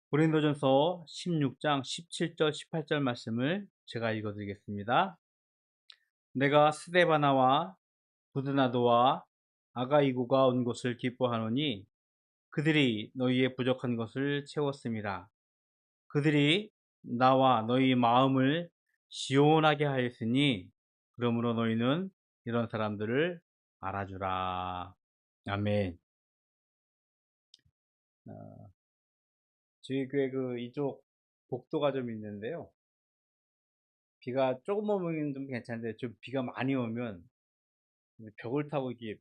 고린도전서 16장 17절 18절 말씀을 제가 읽어 드리겠습니다. 내가 스데바나와 부드나도와 아가이고가 온 곳을 기뻐하노니 그들이 너희의 부족한 것을 채웠음이라. 그들이 나와 너희 마음을 시원하게 하였으니 그러므로 너희는 이런 사람들을 알아주라. 아멘. 저희 교회 이쪽 복도가 좀 있는데요. 비가 조금 오면 좀 괜찮은데 좀 비가 많이 오면 벽을 타고 이게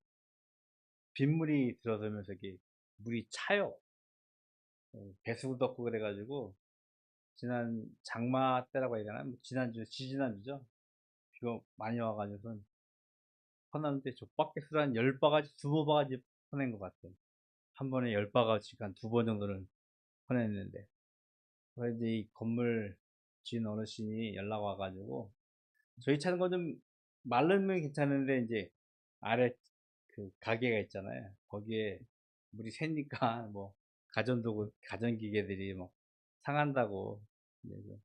빗물이 들어서면서 이게 물이 차요. 배수구 덮고 그래가지고 지난 장마 때라고 해야 되나? 지지난주죠. 비가 많이 와가지고 퍼놨는데 저 밖에서 한 10바가지, 20바가지 퍼낸 것 같아요. 한 번에 10바가지 한 2번 정도는 퍼냈는데. 그래서 이제 이 건물 주인 어르신이 연락 와가지고 저희 차는 건 좀 마르면 괜찮은데 이제 아래 그 가게가 있잖아요. 거기에 물이 새니까 뭐 가전도구, 가전기계들이 뭐 상한다고 이제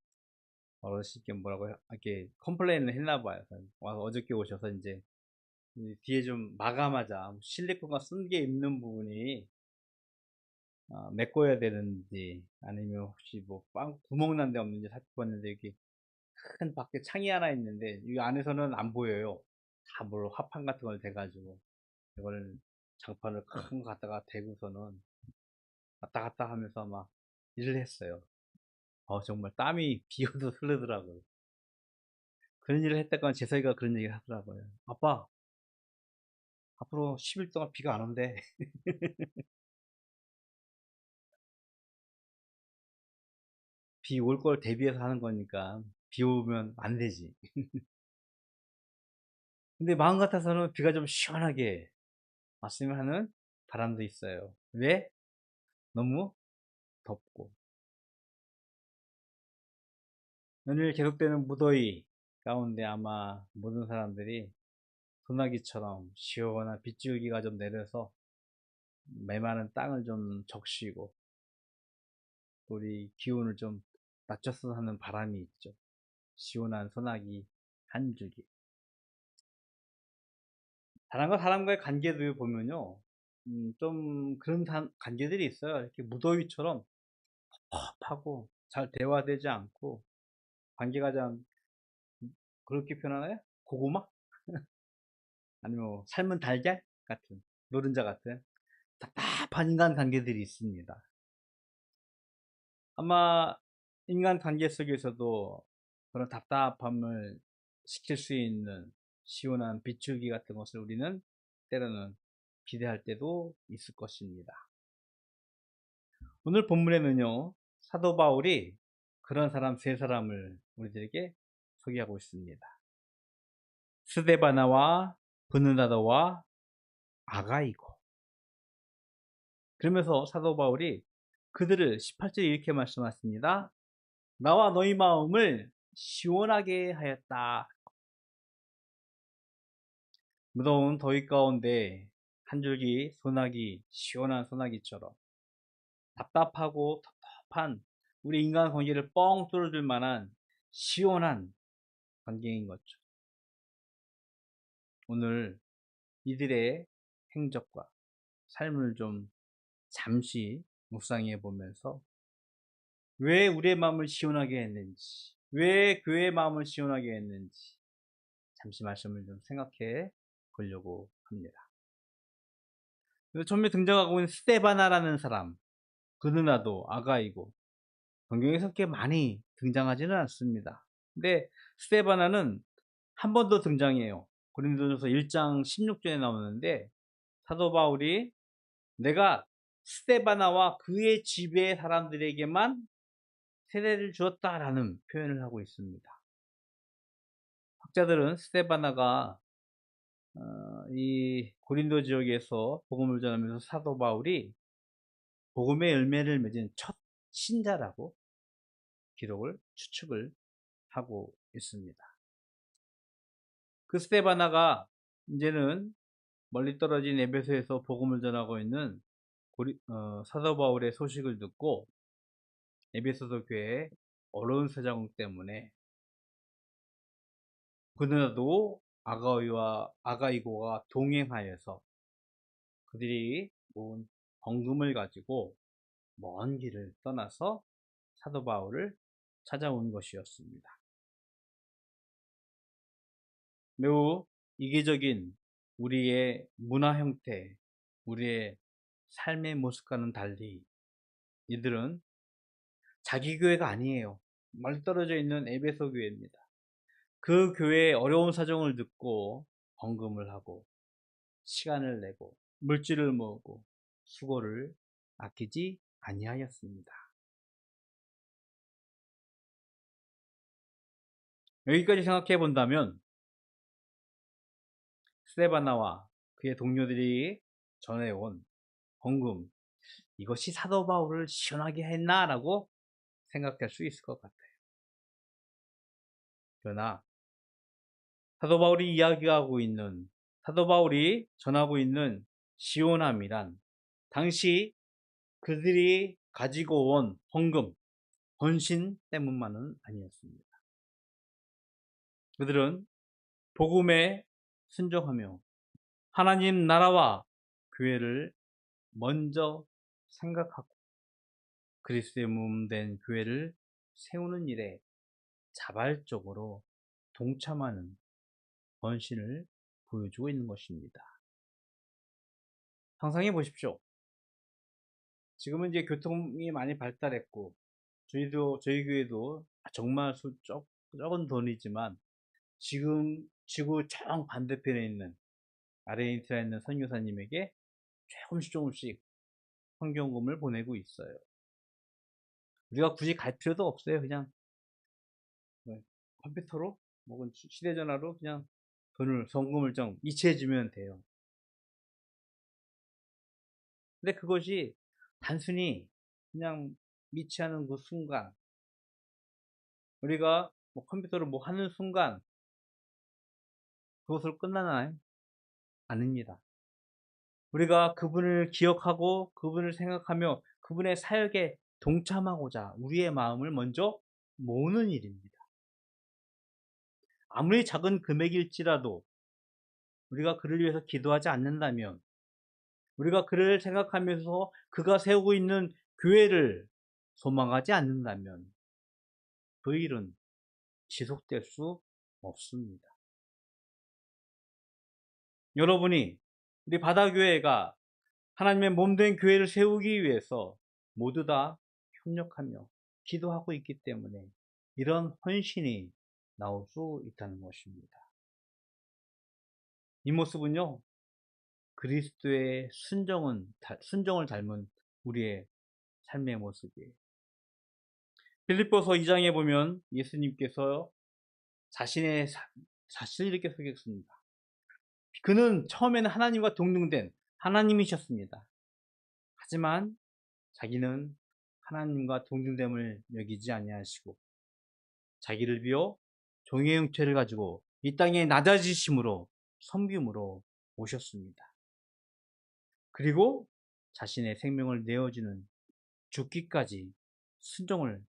어르신께 뭐라고 이렇게 컴플레인을 했나 봐요. 와서 어저께 오셔서 이제 이 뒤에 좀 마감하자. 실리콘과 쓴 게 있는 부분이 메꿔야 되는지 아니면 혹시 뭐 빵 구멍 난 데 없는지 살펴봤는데 여기 큰 밖에 창이 하나 있는데 이 안에서는 안 보여요. 다 뭘 화판 같은 걸 대가지고 이걸 장판을 큰 거 갖다가 대고서는 왔다 갔다 하면서 막 일을 했어요. 정말 땀이 비 오듯 흐르더라고요. 그런 일을 했다가 재석이가 그런 얘기를 하더라고요. 아빠, 앞으로 10일 동안 비가 안 온대. 비 올 걸 대비해서 하는 거니까 비 오면 안 되지. 근데 마음 같아서는 비가 좀 시원하게 왔으면 하는 바람도 있어요. 왜? 너무 덥고. 연일 계속되는 무더위 가운데 아마 모든 사람들이 소나기처럼 시원한 빗줄기가 좀 내려서 메마른 땅을 좀 적시고 또 우리 기온을 좀 낮췄으면 하는 바람이 있죠. 시원한 소나기 한 줄기. 사람과 사람과의 관계도 보면요. 좀 그런 관계들이 있어요. 이렇게 무더위처럼 텁하고 잘 대화되지 않고 관계가 좀 그렇게 표현하나요? 고구마? 아니면 뭐 삶은 달걀 같은 노른자 같은 답답한 인간 관계들이 있습니다. 아마 인간 관계 속에서도 그런 답답함을 식힐 수 있는 시원한 비추기 같은 것을 우리는 때로는 기대할 때도 있을 것입니다. 오늘 본문에는요, 사도 바울이 그런 사람 세 사람을 우리들에게 소개하고 있습니다. 스데바나와 브느나더와 아가이고. 그러면서 사도 바울이 그들을 18절에 이렇게 말씀하십니다. 나와 너희 마음을 시원하게 하였다. 무더운 더위 가운데 한 줄기 소나기, 시원한 소나기처럼 답답하고 텁텁한 우리 인간 관계를 뻥 뚫어줄 만한 시원한 관계인 거죠. 오늘 이들의 행적과 삶을 좀 잠시 묵상해 보면서 왜 우리의 마음을 시원하게 했는지, 왜 교회의 마음을 시원하게 했는지 잠시 말씀을 좀 생각해 보려고 합니다. 그래서 처음에 등장하고 있는 스테바나라는 사람, 그누나도 아가이고 성경에서 그렇게 많이 등장하지는 않습니다. 근데 스테바나는 한 번 더 등장해요. 고린도전서 1장 16절에 나오는데 사도 바울이 내가 스테바나와 그의 집의 사람들에게만 세례를 주었다라는 표현을 하고 있습니다. 학자들은 스테바나가 이 고린도 지역에서 복음을 전하면서 사도 바울이 복음의 열매를 맺은 첫 신자라고 기록을 추측을 하고 있습니다. 그 스테바나가 이제는 멀리 떨어진 에베소에서 복음을 전하고 있는 사도 바울의 소식을 듣고 에베소서 교회의 어려운 사정 때문에 그들도 아가이와 아가이고가 동행하여서 그들이 모은 헌금을 가지고 먼 길을 떠나서 사도 바울을 찾아온 것이었습니다. 매우 이기적인 우리의 문화 형태, 우리의 삶의 모습과는 달리 이들은 자기 교회가 아니에요. 멀리 떨어져 있는 에베소 교회입니다. 그 교회의 어려운 사정을 듣고 헌금을 하고 시간을 내고 물질을 모으고 수고를 아끼지 아니하였습니다. 여기까지 생각해 본다면 스데바나와 그의 동료들이 전해온 헌금, 이것이 사도 바울을 시원하게 했나라고 생각할 수 있을 것 같아요. 그러나 사도 바울이 이야기하고 있는, 사도 바울이 전하고 있는 시원함이란 당시 그들이 가지고 온 헌금, 헌신 때문만은 아니었습니다. 그들은 복음에 순종하며 하나님 나라와 교회를 먼저 생각하고 그리스도의 몸 된 교회를 세우는 일에 자발적으로 동참하는 헌신을 보여주고 있는 것입니다. 상상해 보십시오. 지금은 이제 교통이 많이 발달했고 저희 교회도 정말 적은 돈이지만 지금 지구 정 반대편에 있는 아르헨티나에 있는 선교사님에게 조금씩 헌금을 보내고 있어요. 우리가 굳이 갈 필요도 없어요. 그냥 컴퓨터로 혹은 휴대전화로 그냥 헌금을 좀 이체해 주면 돼요. 근데 그것이 단순히 그냥 미치하는 그 순간, 우리가 컴퓨터로 뭐 하는 순간 그것으로 끝나나요? 아닙니다. 우리가 그분을 기억하고 그분을 생각하며 그분의 사역에 동참하고자 우리의 마음을 먼저 모으는 일입니다. 아무리 작은 금액일지라도 우리가 그를 위해서 기도하지 않는다면, 우리가 그를 생각하면서 그가 세우고 있는 교회를 소망하지 않는다면 그 일은 지속될 수 없습니다. 여러분이 우리 바다교회가 하나님의 몸된 교회를 세우기 위해서 모두 다 협력하며 기도하고 있기 때문에 이런 헌신이 나올 수 있다는 것입니다. 이 모습은요, 그리스도의 순종을 닮은 우리의 삶의 모습이에요. 빌립보서 2장에 보면 예수님께서 자신을 이렇게 소개했습니다. 그는 처음에는 하나님과 동등된 하나님이셨습니다. 하지만 자기는 하나님과 동등됨을 여기지 아니하시고 자기를 비워 종의 형체를 가지고 이 땅에 낮아지심으로 섬김으로 오셨습니다. 그리고 자신의 생명을 내어주는 죽기까지 순종을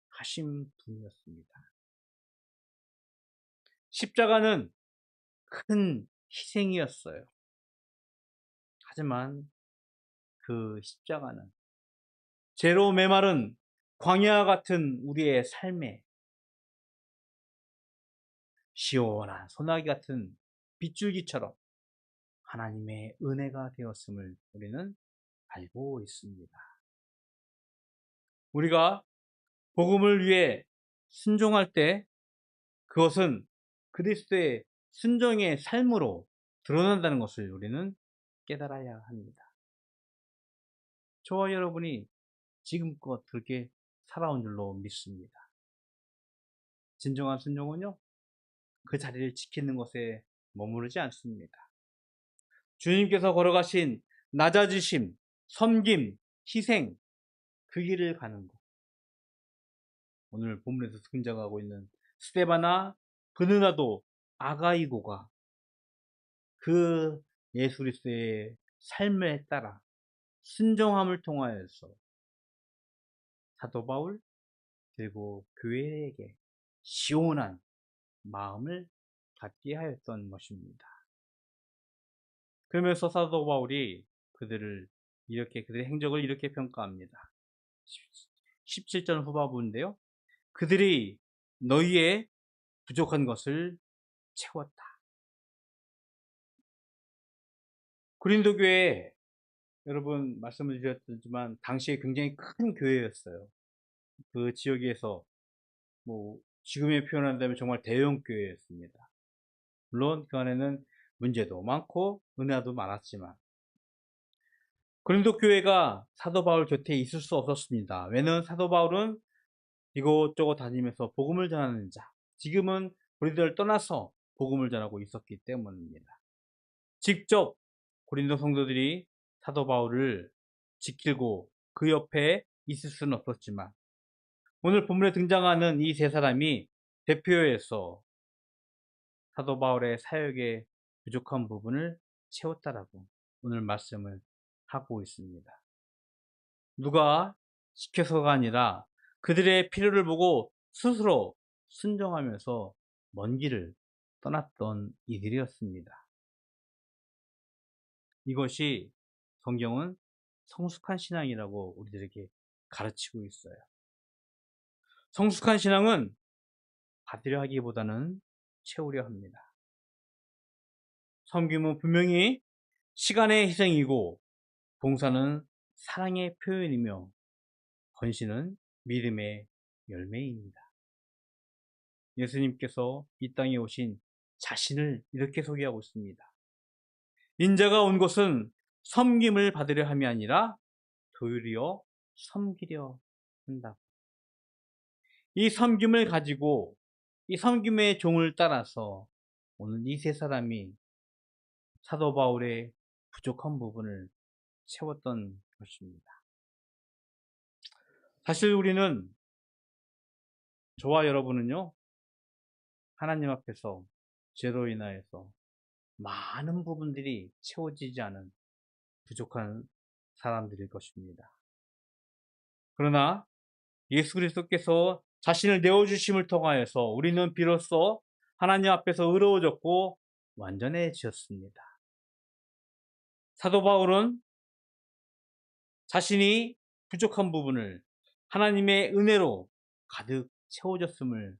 하신 분이었습니다. 십자가는 큰 희생이었어요. 하지만 그 십자가는 죄로 메마른 광야 같은 우리의 삶에 시원한 소나기 같은 빗줄기처럼 하나님의 은혜가 되었음을 우리는 알고 있습니다. 우리가 복음을 위해 순종할 때 그것은 그리스도의 순종의 삶으로 드러난다는 것을 우리는 깨달아야 합니다. 저와 여러분이 지금껏 그렇게 살아온 줄로 믿습니다. 진정한 순종은요, 그 자리를 지키는 것에 머무르지 않습니다. 주님께서 걸어가신 낮아지심, 섬김, 희생, 그 길을 가는 것. 오늘 본문에서 등장하고 있는 스데바나, 브느나도, 아가이고가 그 예수 그리스도의 삶에 따라 순종함을 통하여서 사도 바울, 그리고 교회에게 시원한 마음을 갖게 하였던 것입니다. 그러면서 사도 바울이 그들의 행적을 이렇게 평가합니다. 17절 후반부인데요. 그들이 너희의 부족한 것을 채웠다. 고린도 교회, 여러분 말씀을 드렸지만 당시에 굉장히 큰 교회였어요. 그 지역에서 지금에 표현한다면 정말 대형 교회였습니다. 물론 그 안에는 문제도 많고 은혜도 많았지만 고린도 교회가 사도 바울 곁에 있을 수 없었습니다. 왜냐하면 사도 바울은 이곳저곳 다니면서 복음을 전하는 자, 지금은 고린도를 떠나서 복음을 전하고 있었기 때문입니다. 직접 고린도 성도들이 사도 바울을 지키고 그 옆에 있을 수는 없었지만 오늘 본문에 등장하는 이 세 사람이 대표해서 사도 바울의 사역의 부족한 부분을 채웠다라고 오늘 말씀을 하고 있습니다. 누가 시켜서가 아니라 그들의 필요를 보고 스스로 순종하면서 먼 길을 떠났던 이들이었습니다. 이것이 성경은 성숙한 신앙이라고 우리들에게 가르치고 있어요. 성숙한 신앙은 받으려 하기보다는 채우려 합니다. 섬김은 분명히 시간의 희생이고 봉사는 사랑의 표현이며 헌신은 믿음의 열매입니다. 예수님께서 이 땅에 오신 자신을 이렇게 소개하고 있습니다. 인자가 온 것은 섬김을 받으려 함이 아니라 도리어 섬기려 한다. 이 섬김을 가지고 이 섬김의 종을 따라서 오늘 이 세 사람이 사도 바울의 부족한 부분을 채웠던 것입니다. 사실 우리는, 저와 여러분은요, 하나님 앞에서 죄로 인하여서 많은 부분들이 채워지지 않은 부족한 사람들일 것입니다. 그러나 예수 그리스도께서 자신을 내어주심을 통하여서 우리는 비로소 하나님 앞에서 의로워졌고 완전해졌습니다. 사도 바울은 자신이 부족한 부분을 하나님의 은혜로 가득 채워졌음을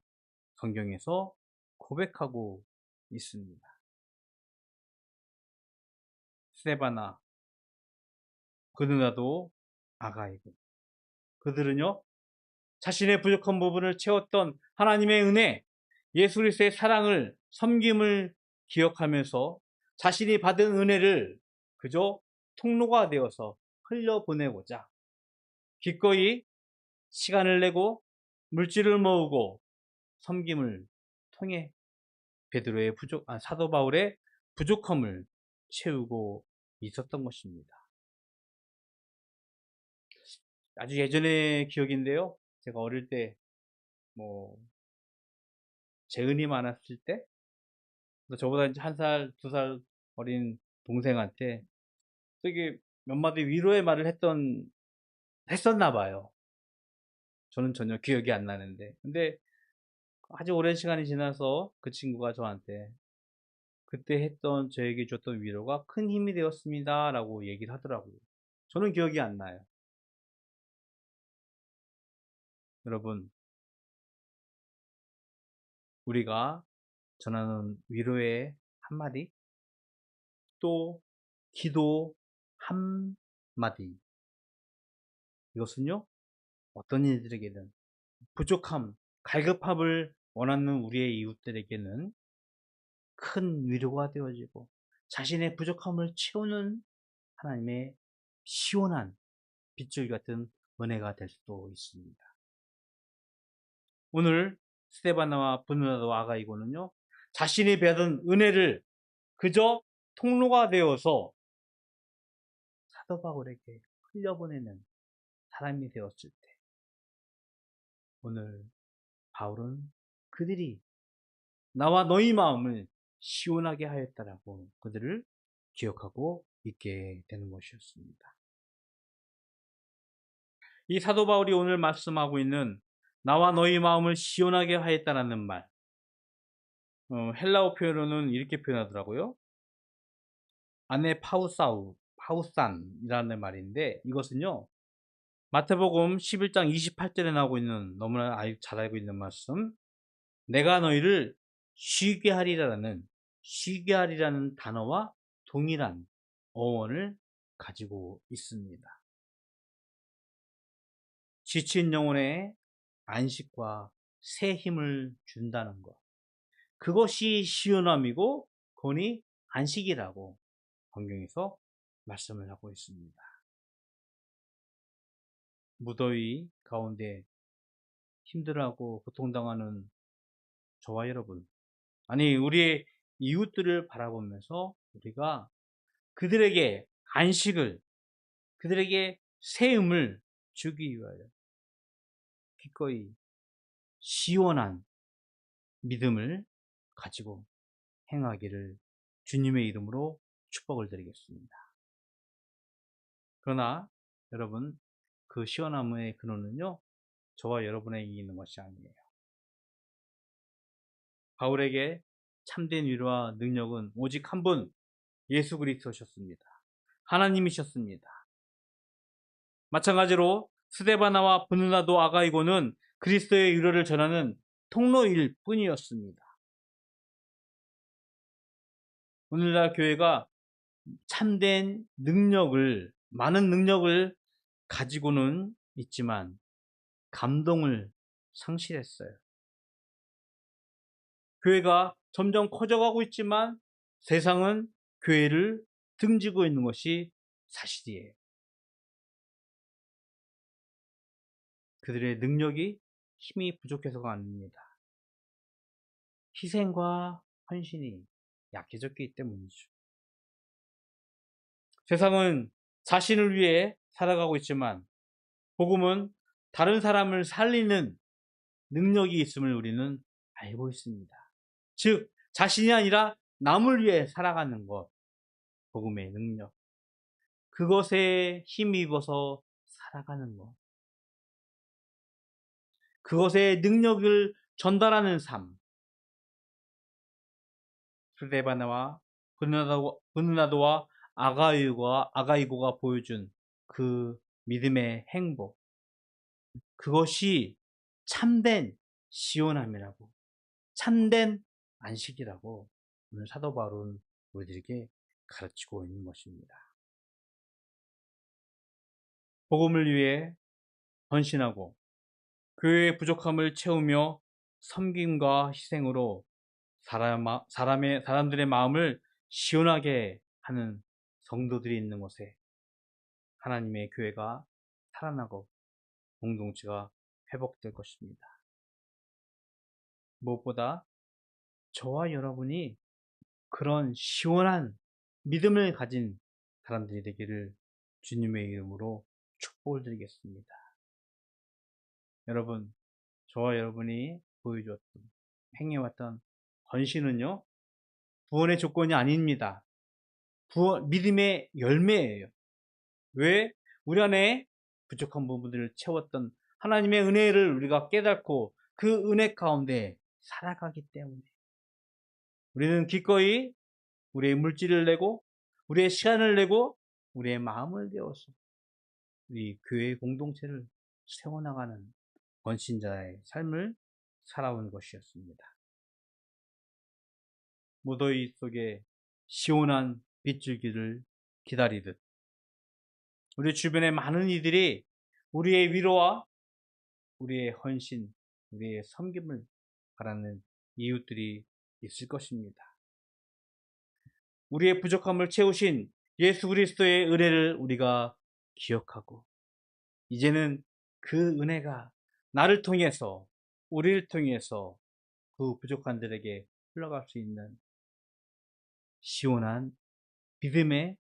성경에서 고백하고 있습니다. 스데바나, 그누나도, 아가이고, 그들은요 자신의 부족한 부분을 채웠던 하나님의 은혜, 예수 그리스도의 사랑을, 섬김을 기억하면서 자신이 받은 은혜를 그저 통로가 되어서 흘려보내고자 기꺼이 시간을 내고 물질을 모으고 섬김을 통해 사도 바울의 부족함을 채우고 있었던 것입니다. 아주 예전의 기억인데요. 제가 어릴 때 재은이 많았을 때 저보다 이제 1살, 2살 어린 동생한테 되게 몇 마디 위로의 말을 했었나 봐요. 저는 전혀 기억이 안 나는데. 근데 아주 오랜 시간이 지나서 그 친구가 저한테 그때 저에게 줬던 위로가 큰 힘이 되었습니다 라고 얘기를 하더라고요. 저는 기억이 안 나요. 여러분, 우리가 전하는 위로의 한마디, 또 기도 한마디, 이것은요 어떤 이들에게는 부족함, 갈급함을 원하는 우리의 이웃들에게는 큰 위로가 되어지고 자신의 부족함을 채우는 하나님의 시원한 빗줄 같은 은혜가 될 수도 있습니다. 오늘 스데바나와 브누나와 아가이고는요 자신이 받은 은혜를 그저 통로가 되어서 사도 바울에게 흘려보내는 사람이 되었을 때 오늘 바울은 그들이 나와 너희 마음을 시원하게 하였다라고 그들을 기억하고 있게 되는 것이었습니다. 이 사도 바울이 오늘 말씀하고 있는 나와 너희 마음을 시원하게 하였다라는 말. 헬라어 표현으로는 이렇게 표현하더라고요. 아네 파우산이라는 말인데, 이것은요, 마태복음 11장 28절에 나오고 있는, 너무나 잘 알고 있는 말씀, 내가 너희를 쉬게 하리라는 단어와 동일한 어원을 가지고 있습니다. 지친 영혼에 안식과 새 힘을 준다는 것. 그것이 시원함이고 그것이 안식이라고 성경에서 말씀을 하고 있습니다. 무더위 가운데 힘들어하고 고통당하는 저와 여러분, 아니 우리의 이웃들을 바라보면서 우리가 그들에게 안식을, 그들에게 세움을 주기 위하여 기꺼이 시원한 믿음을 가지고 행하기를 주님의 이름으로 축복을 드리겠습니다. 그러나 여러분, 그 시원함의 근원은요, 저와 여러분에게 있는 것이 아니에요. 바울에게 참된 위로와 능력은 오직 한 분, 예수 그리스도셨습니다. 하나님이셨습니다. 마찬가지로 스데바나와 브느나도 아가이고는 그리스도의 위로를 전하는 통로일 뿐이었습니다. 오늘날 교회가 참된 능력을, 많은 능력을 가지고는 있지만 감동을 상실했어요. 교회가 점점 커져가고 있지만 세상은 교회를 등지고 있는 것이 사실이에요. 그들의 능력이 힘이 부족해서가 아닙니다. 희생과 헌신이 약해졌기 때문이죠. 세상은 자신을 위해 살아가고 있지만 복음은 다른 사람을 살리는 능력이 있음을 우리는 알고 있습니다. 즉, 자신이 아니라 남을 위해 살아가는 것, 복음의 능력. 그것에 힘입어서 살아가는 것. 그것의 능력을 전달하는 삶. 스데바나와 브느나도와 아가이고가 보여준 그 믿음의 행복. 그것이 참된 시온함이라고, 참된 안식이라고 오늘 사도 바울은 우리들에게 가르치고 있는 것입니다. 복음을 위해 헌신하고 교회의 부족함을 채우며 섬김과 희생으로 사람들의 마음을 시원하게 하는 성도들이 있는 곳에 하나님의 교회가 살아나고 공동체가 회복될 것입니다. 무엇보다 저와 여러분이 그런 시원한 믿음을 가진 사람들이 되기를 주님의 이름으로 축복을 드리겠습니다. 여러분, 저와 여러분이 보여주었던, 행해왔던 헌신은요, 구원의 조건이 아닙니다. 믿음의 열매예요. 왜? 우리 안에 부족한 부분들을 채웠던 하나님의 은혜를 우리가 깨닫고 그 은혜 가운데 살아가기 때문에 우리는 기꺼이 우리의 물질을 내고 우리의 시간을 내고 우리의 마음을 내어서 우리 교회의 공동체를 세워나가는 헌신자의 삶을 살아온 것이었습니다. 무더위 속에 시원한 빗줄기를 기다리듯 우리 주변의 많은 이들이 우리의 위로와 우리의 헌신, 우리의 섬김을 바라는 이웃들이 있을 것입니다. 우리의 부족함을 채우신 예수 그리스도의 은혜를 우리가 기억하고 이제는 그 은혜가 나를 통해서, 우리를 통해서 그 부족한들에게 흘러갈 수 있는 시원한 믿음의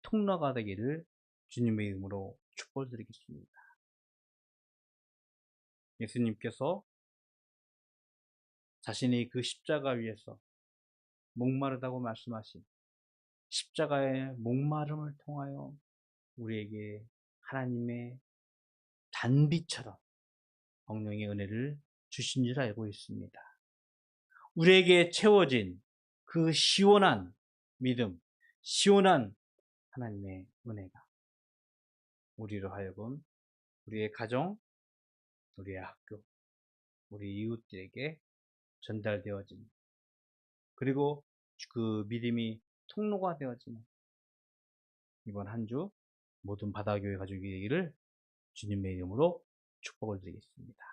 통로가 되기를 주님의 이름으로 축복드리겠습니다. 예수님께서 자신이 그 십자가 위에서 목마르다고 말씀하신 십자가의 목마름을 통하여 우리에게 하나님의 단비처럼 성령의 은혜를 주신 줄 알고 있습니다. 우리에게 채워진 그 시원한 믿음, 시원한 하나님의 은혜가 우리로 하여금 우리의 가정, 우리의 학교, 우리 이웃들에게 전달되어지는, 그리고 그 믿음이 통로가 되어지는 이번 한 주 모든 바다교회 가족이 되기를 주님의 이름으로 축복을 드리겠습니다.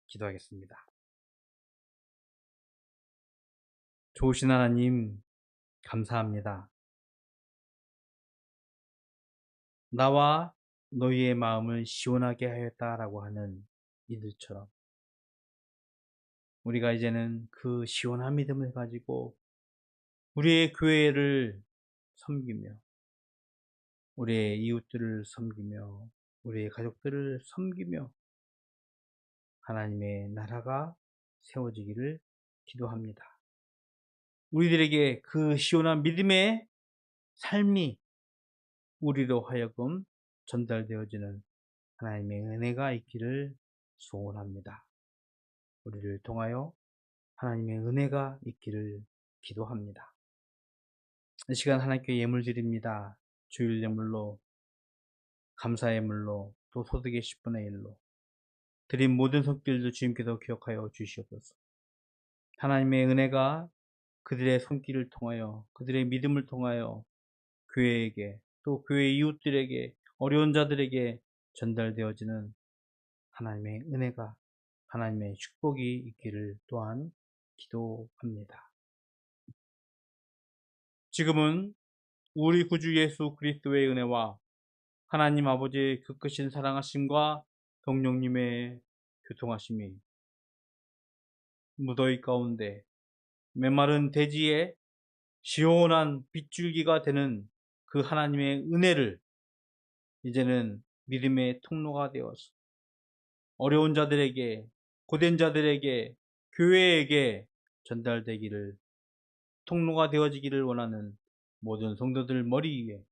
기도하겠습니다. 좋으신 하나님, 감사합니다. 나와 너희의 마음을 시원하게 하였다라고 하는 이들처럼 우리가 이제는 그 시원한 믿음을 가지고 우리의 교회를 섬기며 우리의 이웃들을 섬기며 우리의 가족들을 섬기며 하나님의 나라가 세워지기를 기도합니다. 우리들에게 그 시원한 믿음의 삶이 우리로 하여금 전달되어지는 하나님의 은혜가 있기를 소원합니다. 우리를 통하여 하나님의 은혜가 있기를 기도합니다. 이 시간 하나님께 예물 드립니다. 주일 예물로, 감사의 물로, 또 소득의 10분의 1로 드린 모든 손길도 주님께서 기억하여 주시옵소서. 하나님의 은혜가 그들의 손길을 통하여, 그들의 믿음을 통하여 교회에게, 또 교회 이웃들에게, 어려운 자들에게 전달되어지는 하나님의 은혜가, 하나님의 축복이 있기를 또한 기도합니다. 지금은 우리 구주 예수 그리스도의 은혜와 하나님 아버지의 그 크신 사랑하심과 성령님의 교통하심이 무더위 가운데 메마른 대지에 시원한 빗줄기가 되는 그 하나님의 은혜를 이제는 믿음의 통로가 되어서 어려운 자들에게, 고된 자들에게, 교회에게 전달되기를, 통로가 되어지기를 원하는 모든 성도들 머리 위에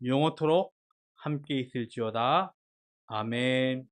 영원토록 함께 있을지어다. 아멘.